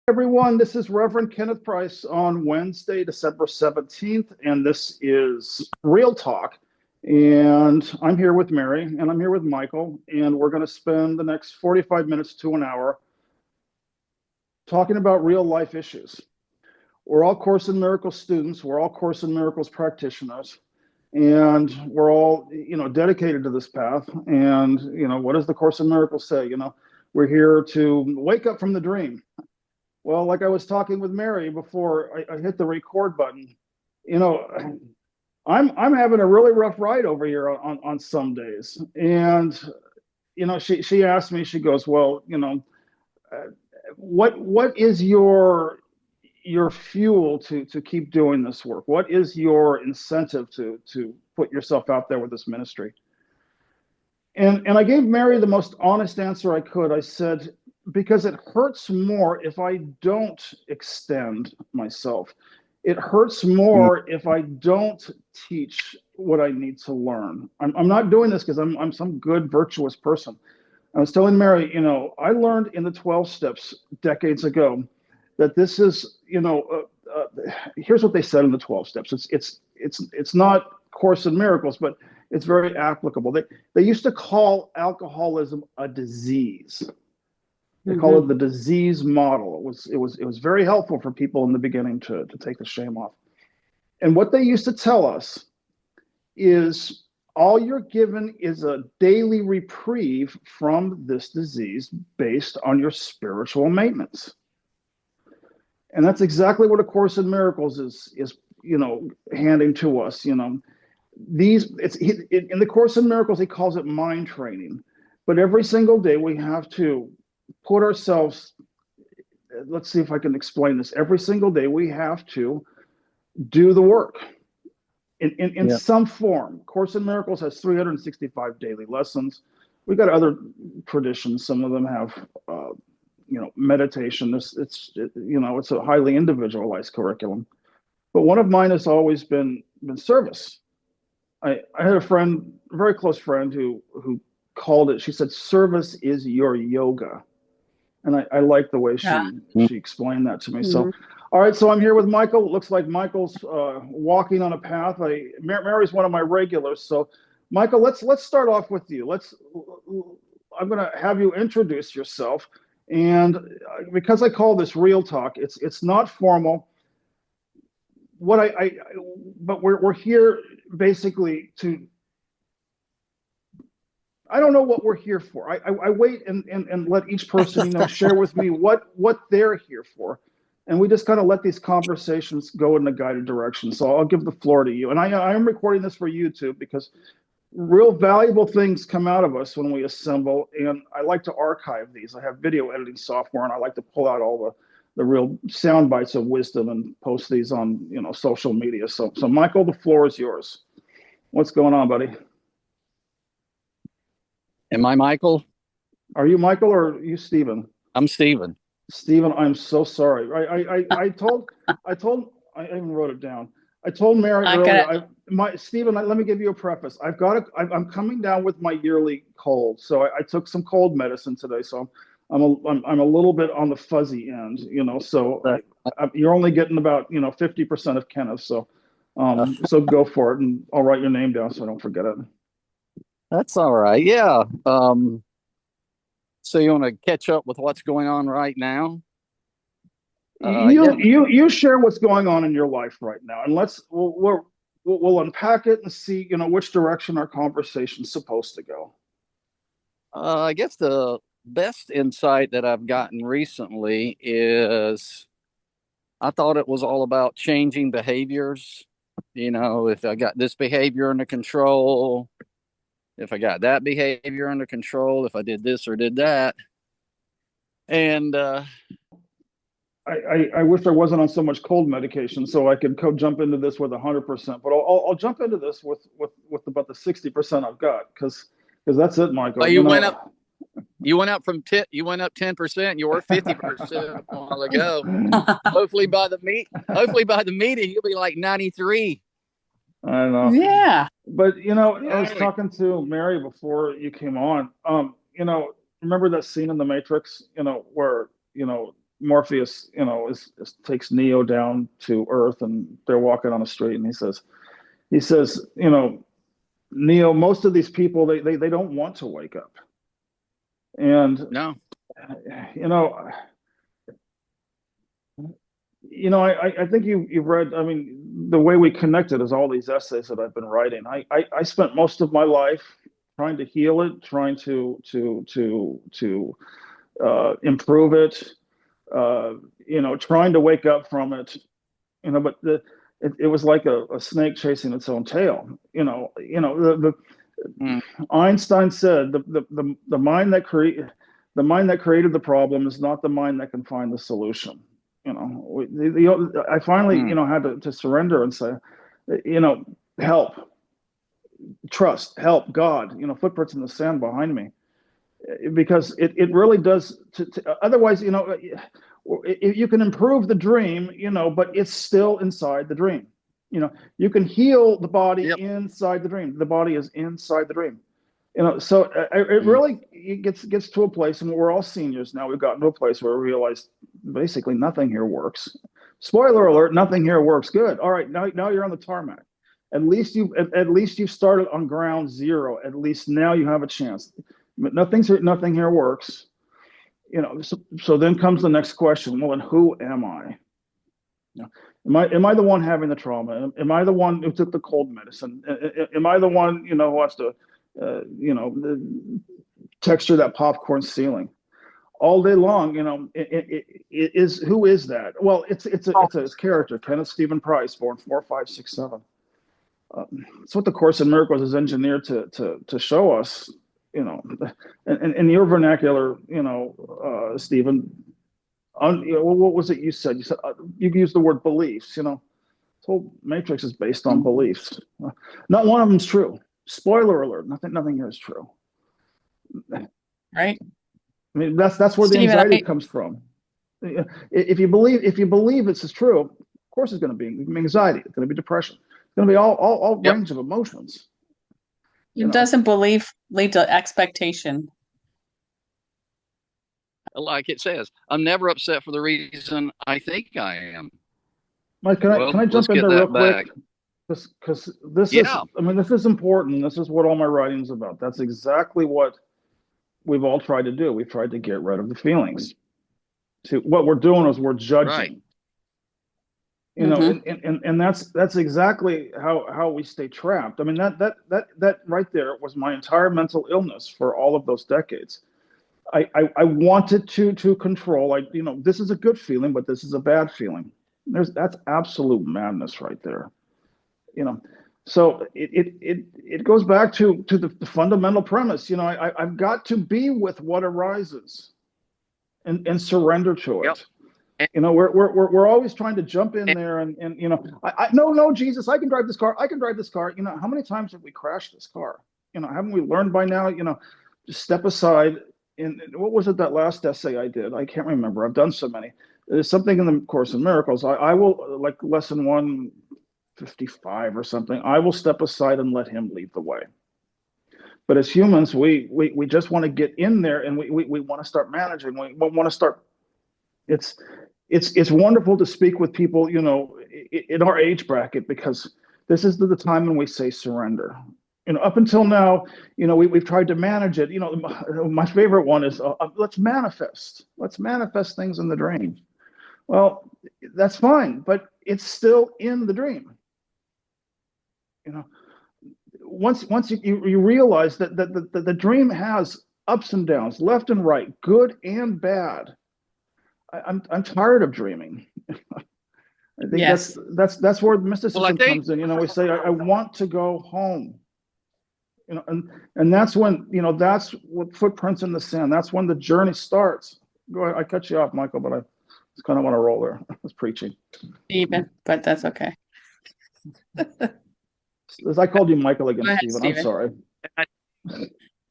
Everyone, this is Reverend Kenneth Price on Wednesday, December 17th, and this is Real Talk. And I'm here with Mary, and I'm here with Michael, and we're going to spend the next 45 minutes to an hour talking about real life issues. We're all Course in Miracles students, we're all Course in Miracles practitioners, and we're all, dedicated to this path. And, what does the Course in Miracles say? We're here to wake up from the dream. Well, like I was talking with Mary before I hit the record button, I'm having a really rough ride over here on some days. And she asked me, she goes, well, what is your fuel to keep doing this work? What is your incentive to put yourself out there with this ministry? And I gave Mary the most honest answer I could. I said, because it hurts more if I don't extend myself. It hurts more if I don't teach what I need to learn. I'm not doing this because I'm some good, virtuous person. I was telling Mary, I learned in the 12 steps decades ago that this is, here's what they said in the 12 steps. It's not Course in Miracles, but it's very applicable. They used to call alcoholism a disease. They call it the disease model. It was very helpful for people in the beginning to take the shame off. And what they used to tell us is all you're given is a daily reprieve from this disease based on your spiritual maintenance. And that's exactly what A Course in Miracles is handing to us. In the Course in Miracles, he calls it mind training. But every single day we have to put ourselves, let's see if I can explain this. Every single day we have to do the work in some form. Course in Miracles has 365 daily lessons. We've got other traditions. Some of them have, meditation. It's a highly individualized curriculum. But one of mine has always been service. I had a friend, a very close friend, who called it, she said, service is your yoga. And I like the way she explained that to me. So, all right, so I'm here with Michael. It looks like Michael's walking on a path. Mary's one of my regulars. So, Michael, let's start off with you. I'm going to have you introduce yourself. And because I call this Real Talk, it's not formal. But we're here basically to. I don't know what we're here for. I wait and let each person, share with me what they're here for. And we just kind of let these conversations go in a guided direction. So I'll give the floor to you. And I am recording this for YouTube because real valuable things come out of us when we assemble. And I like to archive these. I have video editing software, and I like to pull out all the real sound bites of wisdom and post these on, social media. So Michael, the floor is yours. What's going on, buddy? Am I Michael? Are you Michael or are you Stephen? I'm Stephen. Stephen, I'm so sorry. I even wrote it down. I told Mary earlier. Stephen, let me give you a preface. I'm coming down with my yearly cold, so I took some cold medicine today. So I'm a little bit on the fuzzy end, So you're only getting about 50% of Kenneth. So so go for it, and I'll write your name down so I don't forget it. That's all right. Yeah. So you want to catch up with what's going on right now? You share what's going on in your life right now, and we'll unpack it and see which direction our conversation's supposed to go. I guess the best insight that I've gotten recently is I thought it was all about changing behaviors. If I got this behavior under control. If I got that behavior under control, if I did this or did that. And I wish I wasn't on so much cold medication so I could jump into this with 100%, but I'll jump into this with about the 60% I've got because that's it, Michael. You went up 10%. You were 50% a while ago. Hopefully by the meeting you'll be like 93. I know. Yeah. But I was talking to Mary before you came on. Remember that scene in The Matrix, where Morpheus, takes Neo down to Earth, and they're walking on the street, and he says, Neo, most of these people, they don't want to wake up, and No. you know, I think you've read. I mean, the way we connected is all these essays that I've been writing. I spent most of my life trying to heal it, trying to improve it, trying to wake up from it. But it was like a snake chasing its own tail. The Mm. Einstein said the mind that created the problem is not the mind that can find the solution. I finally, had to surrender and say, help, trust, help, God, footprints in the sand behind me, because it really does. Otherwise, you can improve the dream, but it's still inside the dream. You can heal the body Yep. inside the dream. The body is inside the dream. So it Mm. really gets to a place, and we're all seniors now. We've gotten to a place where we realize basically nothing here works. Spoiler alert: nothing here works. Good. All right, now you're on the tarmac. At least you've started on ground zero. At least now you have a chance. But nothing here works. So then comes the next question. Well, then who am I? Am I the one having the trauma? Am I the one who took the cold medicine? Am I the one who has to texture that popcorn ceiling all day long? Who is that? Well, it's a character, Kenneth Stephen Price, born 4567. It's what the Course in Miracles is engineered to show us. In your vernacular, Stephen. What was it you said? You said you used the word beliefs. This whole matrix is based on beliefs. Not one of them's true. Spoiler alert: nothing here is true. Right. I mean, that's where Stephen, the anxiety comes from. If you believe this is true, of course it's going to be anxiety. It's going to be depression. It's going to be all Yep. range of emotions. doesn't belief lead to expectation? Like it says, I'm never upset for the reason I think I am. Mike, can I Let's jump in get there real that back. quick? Because this Yeah. this is important. This is what all my writing is about. That's exactly what we've all tried to do. We've tried to get rid of the feelings. See, what we're doing is we're judging. Right. And that's exactly how we stay trapped. I mean, that right there was my entire mental illness for all of those decades. I wanted to control. This is a good feeling, but this is a bad feeling. That's absolute madness right there. So it goes back to the fundamental premise. I've got to be with what arises and surrender to Yep. it. We're always trying to jump in there and no, Jesus, I can drive this car. I can drive this car. How many times have we crashed this car? Haven't we learned by now? Just step aside. And what was it, that last essay I did? I can't remember. I've done so many. There's something in the Course in Miracles. I will, like lesson 155 or something, I will step aside and let him lead the way. But as humans, we just want to get in there, and we want to start managing. We want to start. It's wonderful to speak with people, in our age bracket, because this is the time when we say surrender. Up until now, we've tried to manage it. My favorite one is let's manifest. Let's manifest things in the dream. Well, that's fine, but it's still in the dream. Once you realize that the dream has ups and downs, left and right, good and bad. I'm tired of dreaming. I think Yes. that's where mysticism comes in. We say I want to go home. And that's when that's what footprints in the sand. That's when the journey starts. Go ahead. I cut you off, Michael, but I just kind of want to roll there. I was preaching. Stephen, but that's okay. As I called you Michael again, Go ahead, Stephen. I'm sorry.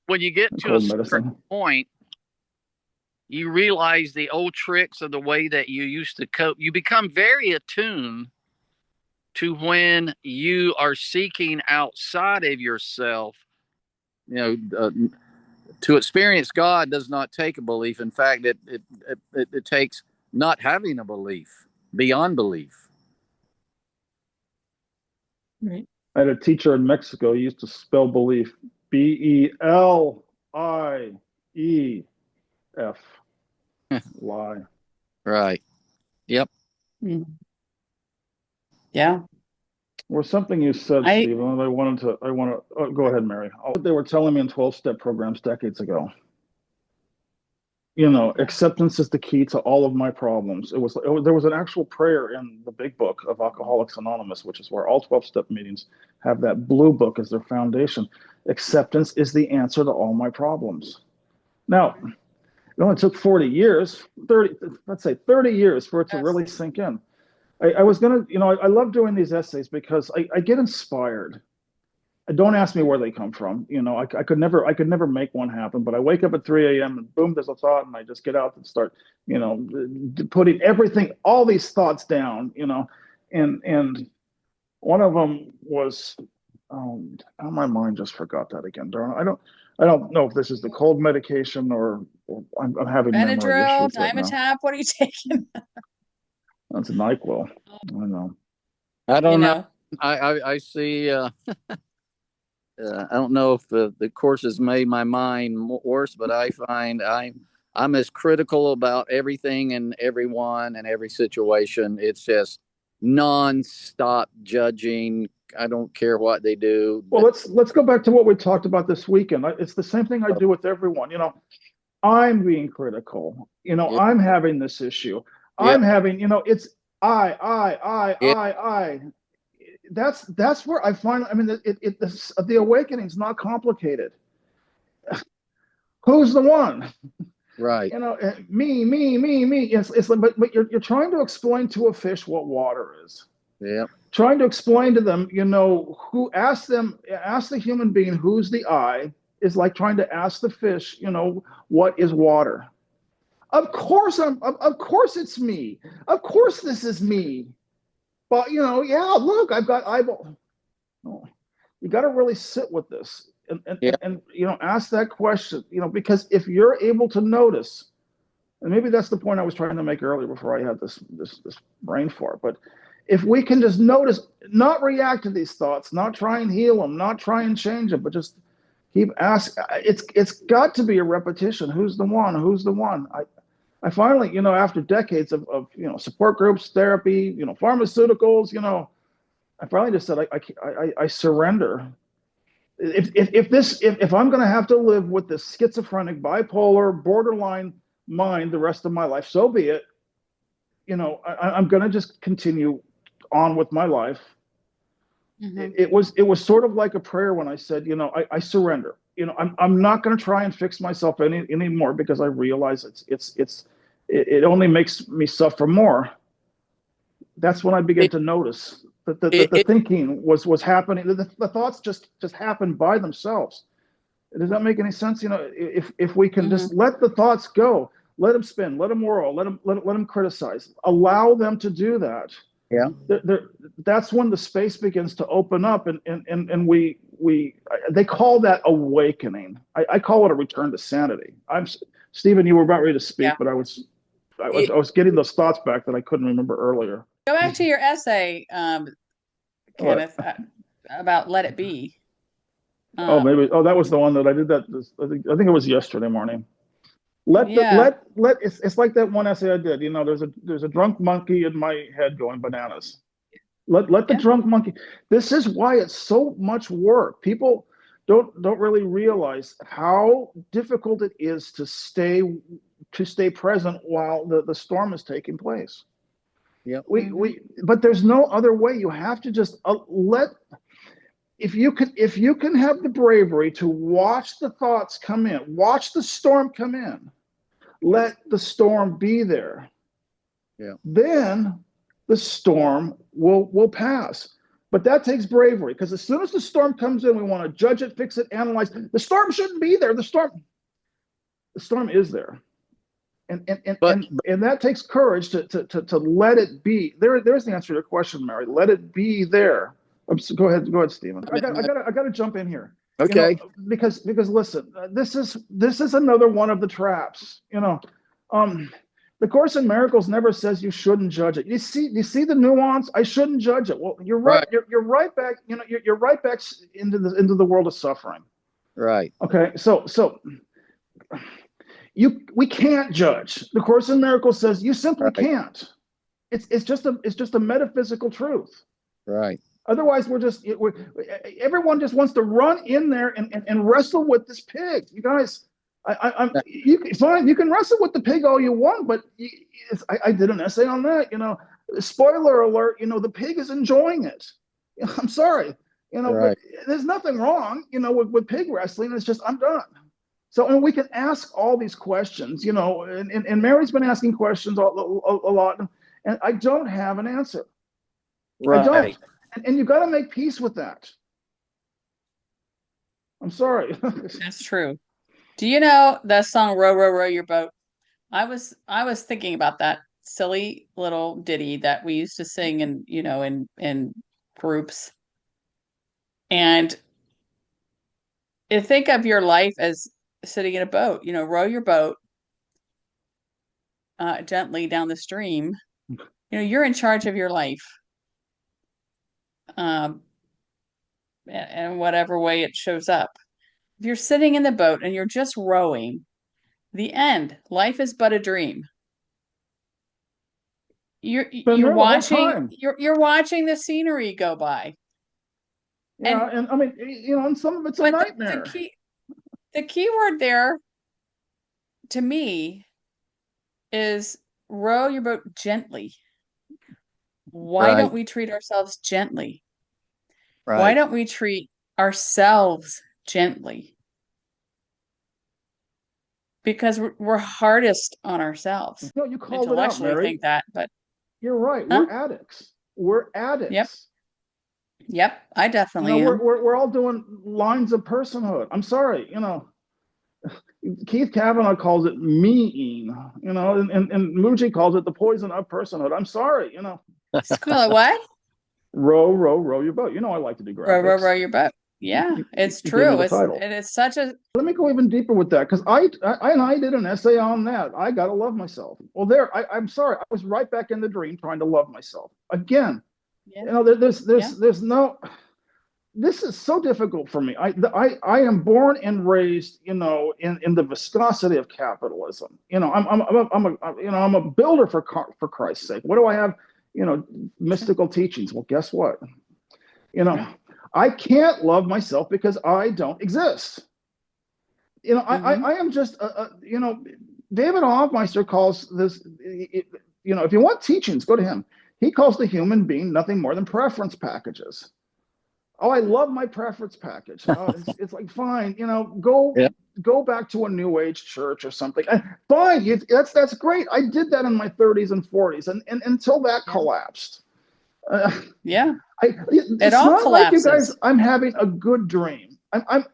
When you get to a certain point, you realize the old tricks of the way that you used to cope. You become very attuned to when you are seeking outside of yourself. To experience God does not take a belief. In fact, it takes not having a belief beyond belief. Right. I had a teacher in Mexico. He used to spell belief Belief. Lie. Right. Yep. Mm. Yeah. Or something you said, I Stephen. I want to. Oh, go ahead, Mary. They were telling me in 12-step programs decades ago. Acceptance is the key to all of my problems. There was an actual prayer in the big book of Alcoholics Anonymous, which is where all 12-step meetings have that blue book as their foundation. Acceptance is the answer to all my problems. Now, it only took 40 years, 30, let's say 30 years for it to really sink in. I was gonna, I love doing these essays because I get inspired. Don't ask me where they come from. I could never make one happen, but I wake up at 3 a.m. and boom, there's a thought, and I just get out and start, putting everything, all these thoughts down, and one of them was, my mind just forgot that again. Darn, I don't know if this is the cold medication or I'm having memory Benadryl, issues right now. Dimetapp. What are you taking? That's NyQuil. I know. I don't You know. know. I see. I don't know if the course has made my mind worse, but I find I'm as critical about everything and everyone and every situation. It's just non-stop judging. I don't care what they do. Well, let's go back to what we talked about this weekend. It's the same thing I do with everyone. I'm being critical. Yeah, I'm having this issue. yeah, I'm having, it's yeah, I. That's where I find. I mean, the awakening is not complicated. Who's the one? right. Me. It's like, but you're trying to explain to a fish what water is. Yeah, Trying to explain to them, who ask the human being who's the I is like trying to ask the fish, what is water? Of course it's me. Of course this is me. But yeah, look, I've got eyeball. Oh, you got to really sit with this yeah, and ask that question, because if you're able to notice, and maybe that's the point I was trying to make earlier before I had this brain fart. But if we can just notice, not react to these thoughts, not try and heal them, not try and change them, but just keep asking. It's got to be a repetition. Who's the one? Who's the one? I finally, after decades of support groups, therapy, pharmaceuticals, I finally just said I surrender. If I'm going to have to live with this schizophrenic, bipolar, borderline mind the rest of my life, so be it. I'm going to just continue on with my life. Mhm. It was sort of like a prayer when I said, I surrender. I'm not going to try and fix myself anymore because I realize it only makes me suffer more. That's when I began to notice that the it, thinking was happening. The thoughts just happened by themselves. Does that make any sense? If we can just Mhm. let the thoughts go, let them spin, let them whirl, let them criticize, allow them to do that. yeah. That's when the space begins to open up, and we they call that awakening. I call it a return to sanity. Stephen, you were about ready to speak, Yeah. but I was getting those thoughts back that I couldn't remember earlier. Go back to your essay, What? Kenneth, about let it be. Oh, Um, maybe. Oh, that was the one that I did. I think it was yesterday morning. yeah. It's like that one essay I did. There's a drunk monkey in my head going bananas. Let the Yeah. drunk monkey. This is why it's so much work. People don't really realize how difficult it is to stay present while the storm is taking place. Yep. But there's no other way. You have to just let. If you can have the bravery to watch the thoughts come in, watch the storm come in, let the storm be there. Yeah. Then the storm will pass. But that takes bravery, because as soon as the storm comes in, we want to judge it, fix it, analyze. The storm shouldn't be there. The storm is there. And and and But, and, and that takes courage to let it be. There's the answer to your question, Mary. Let it be there. Go ahead, Stephen. I got to jump in here. okay. Because listen, this is another one of the traps. Um, The Course in Miracles never says you shouldn't judge it. You see the nuance? I shouldn't judge it. Well, you're right. Right. You're right back. You're right back into the world of suffering. Right. Okay. So we can't judge. The Course in Miracles says you simply Right. can't. It's just a metaphysical truth. Right. Otherwise, everyone just wants to run in there and wrestle with this pig. You guys, fine. You can wrestle with the pig all you want, but I did an essay on that. Spoiler alert. The pig is enjoying it. I'm sorry. Right. But there's nothing wrong. With pig wrestling. It's just I'm done. So, and we can ask all these questions. And Mary's been asking questions a lot, and I don't have an answer. Right. I don't. And you've got to make peace with that. I'm sorry. That's true. Do you know the song "Row, Row, Row Your Boat"? I was thinking about that silly little ditty that we used to sing in groups. And think of your life as sitting in a boat. Row your boat gently down the stream. You're in charge of your life. And whatever way it shows up. If you're sitting in the boat and you're just rowing, the end. Life is but a dream. You're watching the scenery go by. Yeah, and I mean, and some of it's a nightmare. The key word there to me is row your boat gently. Why don't we treat ourselves gently? Right. Why don't we treat ourselves gently? Because we're hardest on ourselves. No, you called it out, Mary. Think that, but you're right. Huh? We're addicts. We're addicts. Yep. I definitely am. We're all doing lines of personhood. I'm sorry. Keith Kavanaugh calls it me-ing. And Muji calls it the poison of personhood. I'm sorry. What? Row your boat. I like to do graphics. Row your boat. Yeah, it's true. It's such a. Let me go even deeper with that, because I did an essay on that. I gotta love myself. Well, I'm sorry. I was right back in the dream trying to love myself again. Yeah. There's no. This is so difficult for me. I am born and raised, in the viscosity of capitalism. I'm a builder for Christ's sake. What do I have? Mystical teachings. Well, guess what? I can't love myself because I don't exist. I am just, David Hoffmeister calls this, if you want teachings, go to him. He calls the human being nothing more than preference packages. Oh, I love my preference package. It's like, fine, go back to a New Age church or something. Fine, that's great. I did that in my 30s and 40s, and until that collapsed. It's all not collapses. Like you guys. I'm having a good dream. I'm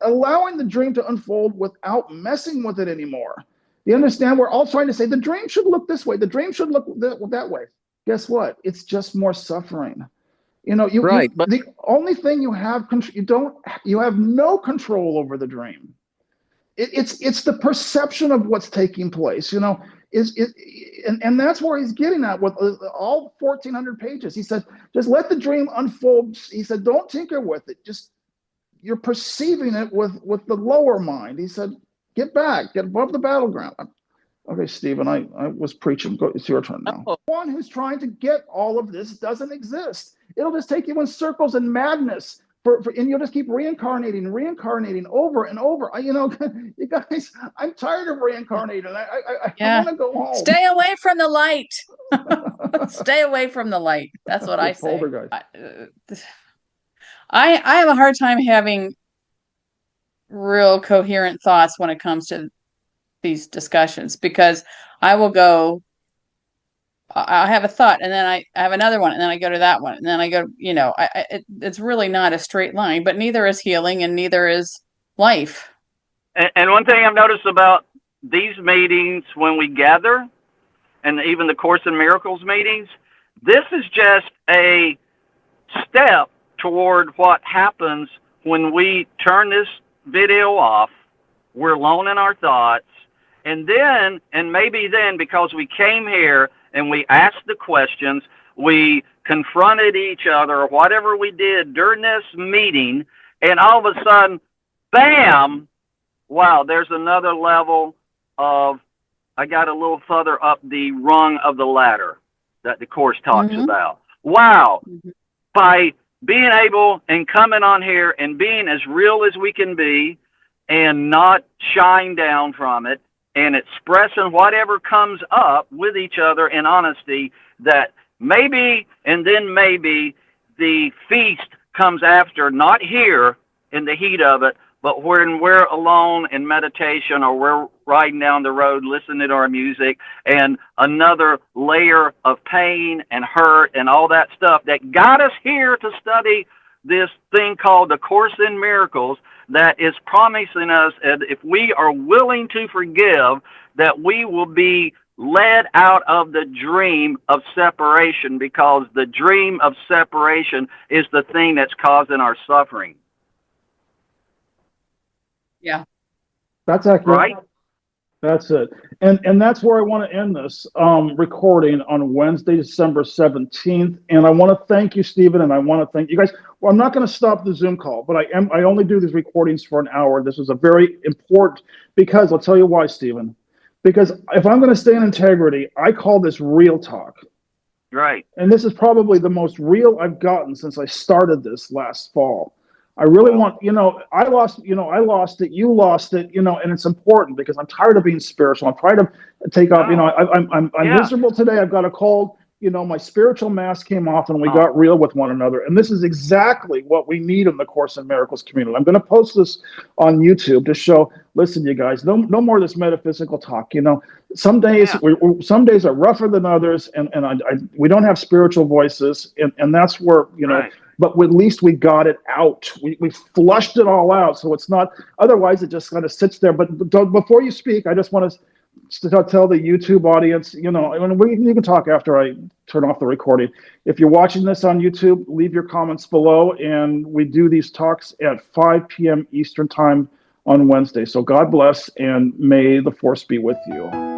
allowing the dream to unfold without messing with it anymore. You understand? We're all trying to say the dream should look this way. The dream should look that way. Guess what? It's just more suffering. But the only thing you have you have no control over the dream. It's the perception of what's taking place. And that's where he's getting at with all 1,400 pages. He said, just let the dream unfold. He said, don't tinker with it. Just you're perceiving it with the lower mind. He said, get above the battleground. Okay, Stephen, I was preaching. It's your turn now. One who's trying to get all of this doesn't exist. It'll just take you in circles and madness. And you'll just keep reincarnating over and over. You guys, I'm tired of reincarnating. I want to go home. Stay away from the light. Stay away from the light. That's what I say. I have a hard time having real coherent thoughts when it comes to these discussions, because I have a thought, and then I have another one, and then I go to that one, and then I go, it's really not a straight line, but neither is healing and neither is life. And one thing I've noticed about these meetings when we gather, and even the Course in Miracles meetings, this is just a step toward what happens when we turn this video off. We're alone in our thoughts, And then, and maybe then, because we came here and we asked the questions, we confronted each other, or whatever we did during this meeting, and all of a sudden, bam, wow, there's another level of, I got a little further up the rung of the ladder that the Course talks about. Wow, by being able and coming on here and being as real as we can be and not shying down from it and expressing whatever comes up with each other in honesty, that maybe and then maybe the feast comes after, not here in the heat of it, but when we're alone in meditation or we're riding down the road listening to our music, and another layer of pain and hurt and all that stuff that got us here to study this thing called the Course in Miracles, that is promising us, if we are willing to forgive, that we will be led out of the dream of separation, because the dream of separation is the thing that's causing our suffering. Yeah. That's accurate. Right? That's it. And that's where I want to end this recording on Wednesday, December 17th. And I want to thank you, Stephen, and I want to thank you guys. Well, I'm not going to stop the Zoom call, but I only do these recordings for an hour. This was a very important, because I'll tell you why, Stephen. Because if I'm going to stay in integrity, I call this real talk. Right. And this is probably the most real I've gotten since I started this last fall. I really want, I lost it, you lost it, and it's important because I'm tired of being spiritual. I'm trying to take off, I'm miserable today. I've got a cold, my spiritual mask came off and we got real with one another. And this is exactly what we need in the Course in Miracles community. I'm going to post this on YouTube to show, listen, you guys, no more of this metaphysical talk. Some days, some days are rougher than others, and we don't have spiritual voices. And that's where, Right. But at least we got it out. We flushed it all out. So it's not, otherwise it just kind of sits there. But before you speak, I just want to tell the YouTube audience, you can talk after I turn off the recording. If you're watching this on YouTube, leave your comments below. And we do these talks at 5 p.m. Eastern time on Wednesday. So God bless, and may the Force be with you.